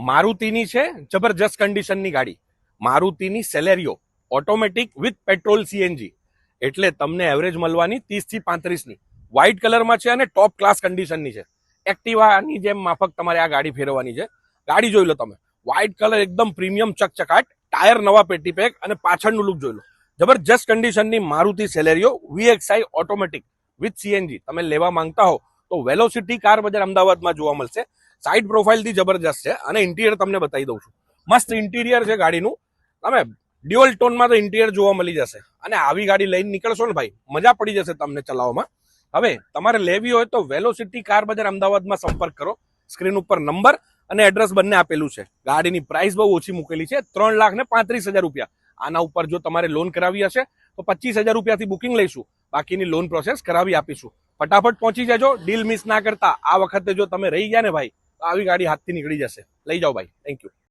મારુતિની છે, જબરજસ્ત કન્ડિશનની ગાડી, મારુતિની સેલેરિયો ઓટોમેટિક વિથ પેટ્રોલ સીએનજી, એટલે તમને એવરેજ મળવાની 30 થી 35ની. વ્હાઇટ કલરમાં છે અને ટોપ ક્લાસ કન્ડિશનની છે. એક્ટિવાની જેમ માફક તમારે આ ગાડી ફેરવવાની છે. ગાડી જોઈ લો તમે, વ્હાઇટ કલર એકદમ પ્રીમિયમ ચકચકાટ, ટાયર નવા પેટી પેક અને પાછળનું લુક જોઈ લો. જબરજસ્ત કન્ડિશનની Maruti Celerio VXI automatic with CNG તમે લેવા માંગતા હો તો વેલોસિટી કાર બજાર અમદાવાદમાં જોવા મળશે. સાઇડ પ્રોફાઇલથી જબરજસ્ત છે અને ઇન્ટિરિયર તમને બતાવી દઉં છું. મસ્ત ઇન્ટિરિયર છે ગાડીનું. તમે ડ્યુઅલ ટોનમાં તો ઇન્ટિરિયર જોવા મળી જશે અને આવી ગાડી લઈને નીકળશો ને ભાઈ, મજા પડી જશે તમને ચલાવવામાં. હવે તમારે લેવી હોય તો વેલોસિટી કાર બજાર અમદાવાદમાં સંપર્ક કરો. સ્ક્રીન ઉપર નંબર અને એડ્રેસ બંને આપેલું છે. ગાડીની પ્રાઇસ બહુ ઓછી મૂકેલી છે, 3,35,000 રૂપિયા. આના ઉપર જો તમારે લોન કરાવી હશે તો 25,000 રૂપિયાથી બુકિંગ લઈશું, બાકીની લોન પ્રોસેસ કરાવી આપીશું. ફટાફટ પહોંચી જજો, ડીલ મિસ ના કરતા. આ વખતે જો તમે રહી ગયા ને ભાઈ તો આવી ગાડી હાથથી નીકળી જશે. લઈ જાઓ ભાઈ. Thank you.